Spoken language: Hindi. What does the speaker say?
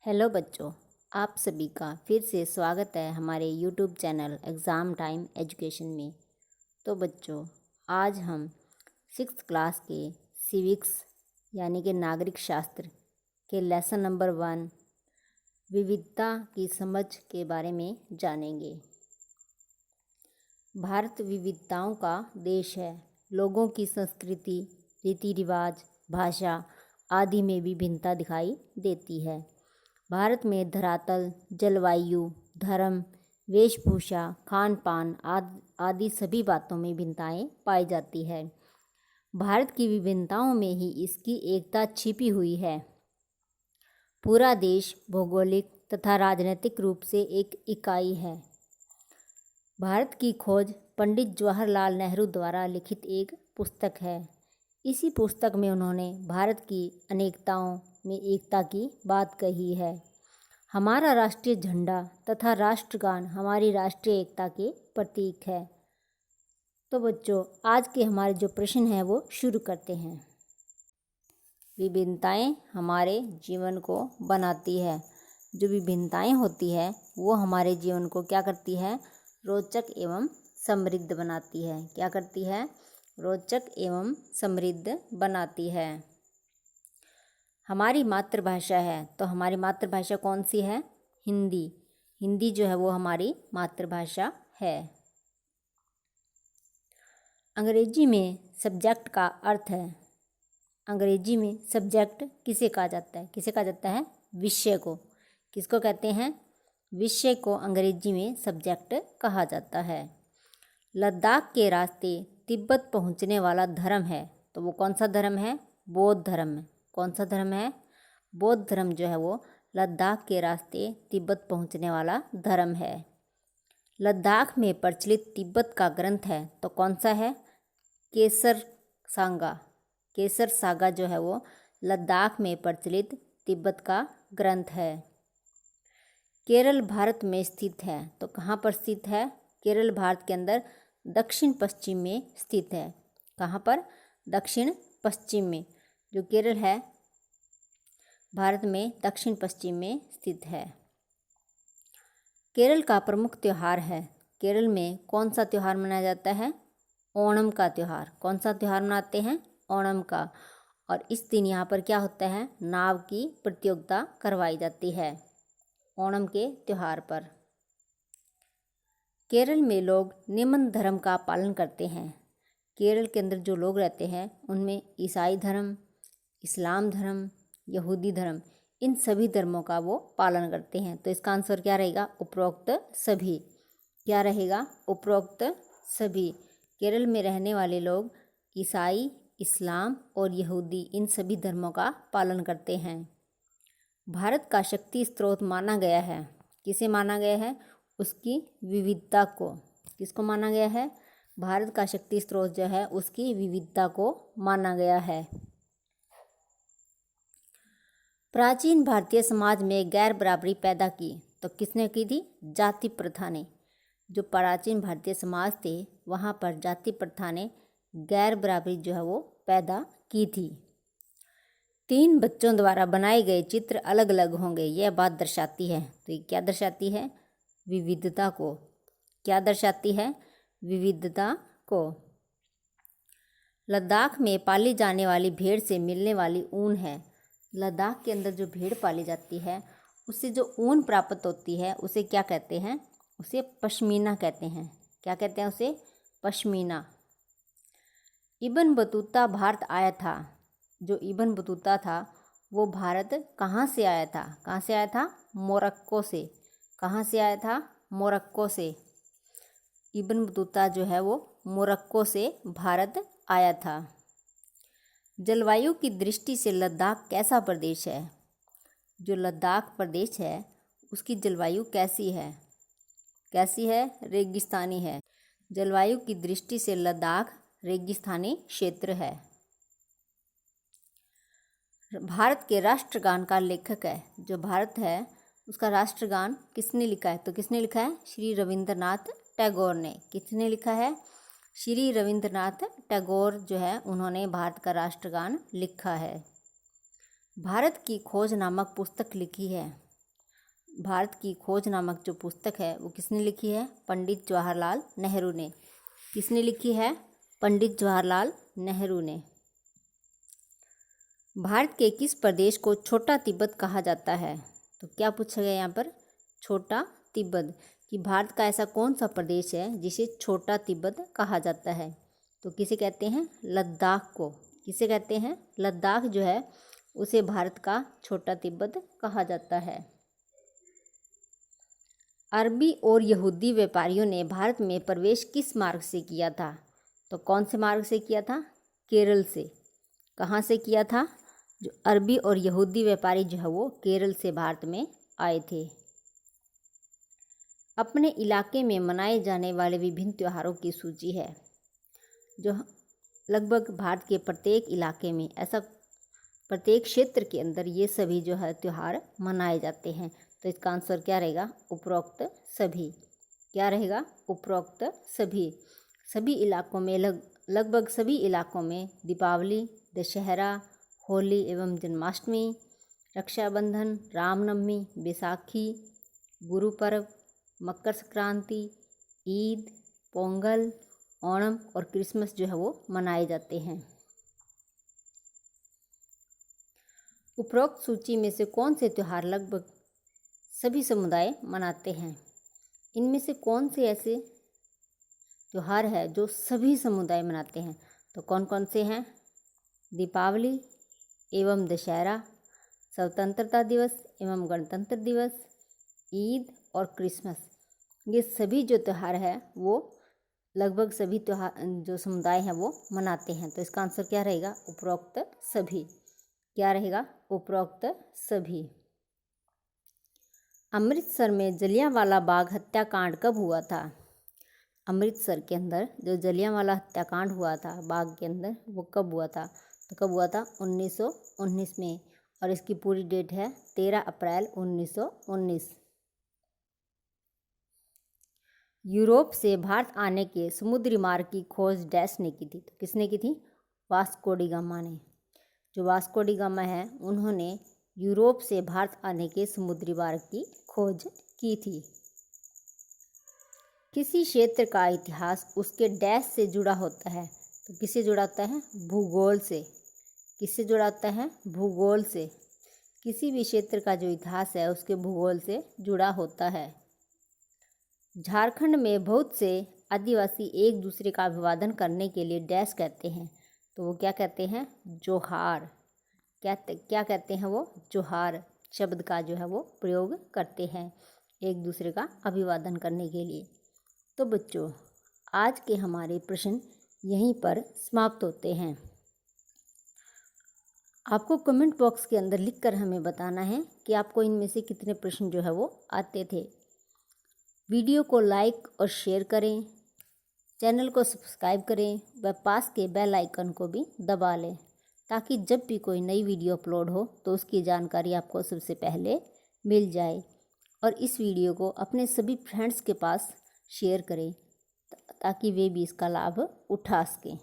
हेलो बच्चों, आप सभी का फिर से स्वागत है हमारे YouTube channel exam time education में। तो बच्चों, आज हम 6th क्लास के सिविक्स यानी कि नागरिक शास्त्र के लेसन नंबर 1 विविधता की समझ के बारे में जानेंगे। भारत विविधताओं का देश है। लोगों की संस्कृति, रीति रिवाज, भाषा आदि में भी भिन्नता दिखाई देती है। भारत में धरातल, जलवायु, धर्म, वेशभूषा, खान पान आदि सभी बातों में भिन्नताएं पाई जाती है। भारत की विभिन्नताओं में ही इसकी एकता छिपी हुई है। पूरा देश भौगोलिक तथा राजनीतिक रूप से एक इकाई है। भारत की खोज पंडित जवाहरलाल नेहरू द्वारा लिखित एक पुस्तक है। इसी पुस्तक में उन्होंने भारत की अनेकताओं में एकता की बात कही है। हमारा राष्ट्रीय झंडा तथा राष्ट्रगान हमारी राष्ट्रीय एकता के प्रतीक है। तो बच्चों, आज के हमारे जो प्रश्न हैं वो शुरू करते हैं। विभिन्नताएं हमारे जीवन को बनाती है। जो विभिन्नताएं होती है वो हमारे जीवन को क्या करती है? रोचक एवं समृद्ध बनाती है। क्या करती है? रोचक एवं समृद्ध बनाती है। हमारी मातृभाषा है, तो हमारी मातृभाषा कौन सी है? हिंदी। हिंदी जो है वो हमारी मातृभाषा है। अंग्रेजी में सब्जेक्ट का अर्थ है। अंग्रेजी में सब्जेक्ट किसे कहा जाता है? किसे कहा जाता है? विषय को। किसको कहते हैं? विषय को अंग्रेजी में सब्जेक्ट कहा जाता है। लद्दाख के रास्ते तिब्बत पहुंचने वाला धर्म है, तो वो कौन सा धर्म है? बौद्ध धर्म। कौन सा धर्म है? बौद्ध धर्म जो है वो लद्दाख के रास्ते तिब्बत पहुंचने वाला धर्म है। लद्दाख में प्रचलित तिब्बत का ग्रंथ है, तो कौन सा है? केसर सांगा। केसर सागा जो है वो लद्दाख में प्रचलित तिब्बत का ग्रंथ है। केरल भारत में स्थित है, तो कहाँ पर स्थित है? केरल भारत के अंदर दक्षिण पश्चिम में स्थित है। कहाँ पर? दक्षिण पश्चिम में। जो केरल है भारत में दक्षिण पश्चिम में स्थित है। केरल का प्रमुख त्यौहार है। केरल में कौन सा त्यौहार मनाया जाता है? ओणम का त्यौहार। कौन सा त्यौहार मनाते हैं? ओणम का। और इस दिन यहाँ पर क्या होता है? नाव की प्रतियोगिता करवाई जाती है ओणम के त्यौहार पर। केरल में लोग निम्न धर्म का पालन करते हैं। केरल के अंदर जो लोग रहते हैं उनमें ईसाई धर्म, इस्लाम धर्म, यहूदी धर्म, इन सभी धर्मों का वो पालन करते हैं। तो इसका आंसर क्या रहेगा? उपरोक्त सभी। क्या रहेगा? उपरोक्त सभी। केरल में रहने वाले लोग ईसाई, इस्लाम और यहूदी, इन सभी धर्मों का पालन करते हैं। भारत का शक्ति स्रोत माना गया है। किसे माना गया है? उसकी विविधता को। किसको माना गया है? भारत का शक्ति स्रोत जो है उसकी विविधता को माना गया है। प्राचीन भारतीय समाज में गैर बराबरी पैदा की, तो किसने की थी? जाति प्रथा ने। जो प्राचीन भारतीय समाज थे वहाँ पर जाति प्रथा ने गैर बराबरी जो है वो पैदा की थी। 3 बच्चों द्वारा बनाए गए चित्र अलग अलग होंगे, यह बात दर्शाती है। तो ये क्या दर्शाती है? विविधता को। क्या दर्शाती है? विविधता को। लद्दाख में पाली जाने वाली भेड़ से मिलने वाली ऊन है। लद्दाख के अंदर जो भेड़ पाली जाती है उससे जो ऊन प्राप्त होती है उसे क्या कहते हैं? उसे पश्मीना कहते हैं। क्या कहते हैं उसे? पश्मीना। इब्न बतूता भारत आया था। जो इब्न बतूता था वो भारत कहाँ से आया था? कहाँ से आया था? मोरक्को से। कहाँ से आया था? मोरक्को से। इब्न बतूता जो है वो मोरक्को से भारत आया था। जलवायु की दृष्टि से लद्दाख कैसा प्रदेश है? जो लद्दाख प्रदेश है उसकी जलवायु कैसी है? कैसी है? रेगिस्तानी है। जलवायु की दृष्टि से लद्दाख रेगिस्तानी क्षेत्र है। भारत के राष्ट्रगान का लेखक है। जो भारत है उसका राष्ट्रगान किसने लिखा है? तो किसने लिखा है? श्री रविंद्रनाथ टैगोर ने। किसने लिखा है? श्री रविंद्रनाथ टैगोर जो है उन्होंने भारत का राष्ट्रगान लिखा है। भारत की खोज नामक पुस्तक लिखी है। भारत की खोज नामक जो पुस्तक है वो किसने लिखी है? पंडित जवाहरलाल नेहरू ने। किसने लिखी है? पंडित जवाहरलाल नेहरू ने। भारत के किस प्रदेश को छोटा तिब्बत कहा जाता है? तो क्या पूछा गया यहाँ पर? छोटा तिब्बत। कि भारत का ऐसा कौन सा प्रदेश है जिसे छोटा तिब्बत कहा जाता है? तो किसे कहते हैं? लद्दाख को। किसे कहते हैं? लद्दाख जो है उसे भारत का छोटा तिब्बत कहा जाता है। अरबी और यहूदी व्यापारियों ने भारत में प्रवेश किस मार्ग से किया था? तो कौन से मार्ग से किया था? केरल से। कहाँ से किया था? जो अरबी और यहूदी व्यापारी जो है वो केरल से भारत में आए थे। अपने इलाके में मनाए जाने वाले विभिन्न त्योहारों की सूची है। जो लगभग भारत के प्रत्येक इलाके में, ऐसा प्रत्येक क्षेत्र के अंदर ये सभी जो है त्यौहार मनाए जाते हैं। तो इसका आंसर क्या रहेगा? उपरोक्त सभी। क्या रहेगा? उपरोक्त सभी। सभी इलाकों में लगभग सभी इलाकों में दीपावली, दशहरा, होली एवं जन्माष्टमी, रक्षाबंधन, रामनवमी, बैसाखी, गुरु पर्व, मकर संक्रांति, ईद, पोंगल, ओणम और क्रिसमस जो है वो मनाए जाते हैं। उपरोक्त सूची में से कौन से त्यौहार लगभग सभी समुदाय मनाते हैं? इनमें से कौन से ऐसे त्यौहार है जो सभी समुदाय मनाते हैं? तो कौन कौन से हैं? दीपावली एवं दशहरा, स्वतंत्रता दिवस एवं गणतंत्र दिवस, ईद और क्रिसमस। ये सभी जो त्यौहार है वो लगभग सभी त्यौहार जो समुदाय हैं वो मनाते हैं। तो इसका आंसर क्या रहेगा? उपरोक्त सभी। क्या रहेगा? उपरोक्त सभी। अमृतसर में जलियांवाला बाग हत्याकांड कब हुआ था? अमृतसर के अंदर जो जलियांवाला हत्याकांड हुआ था बाग के अंदर, वो कब हुआ था? तो कब हुआ था? 1919 में। और इसकी पूरी डेट है 13 अप्रैल 1919। यूरोप से भारत आने के समुद्री मार्ग की खोज डैश ने की थी? तो किसने की थी? वास्को डी गामा ने। जो वास्को डी गामा है उन्होंने यूरोप से भारत आने के समुद्री मार्ग की खोज की थी। किसी क्षेत्र का इतिहास उसके डैश से जुड़ा होता है? तो किससे जुड़ा होता है? भूगोल से। किससे जुड़ा होता है? भूगोल से। किसी भी क्षेत्र का जो इतिहास है उसके भूगोल से जुड़ा होता है। झारखंड में बहुत से आदिवासी एक दूसरे का अभिवादन करने के लिए डैश कहते हैं? तो वो क्या कहते हैं? जोहार। क्या कहते हैं वो? जोहार शब्द का जो है वो प्रयोग करते हैं एक दूसरे का अभिवादन करने के लिए। तो बच्चों, आज के हमारे प्रश्न यहीं पर समाप्त होते हैं। आपको कमेंट बॉक्स के अंदर लिखकर हमें बताना है कि आपको इनमें से कितने प्रश्न जो है वो आते थे। वीडियो को लाइक और शेयर करें, चैनल को सब्सक्राइब करें व पास के बेल आइकन को भी दबा लें ताकि जब भी कोई नई वीडियो अपलोड हो तो उसकी जानकारी आपको सबसे पहले मिल जाए। और इस वीडियो को अपने सभी फ्रेंड्स के पास शेयर करें ताकि वे भी इसका लाभ उठा सकें।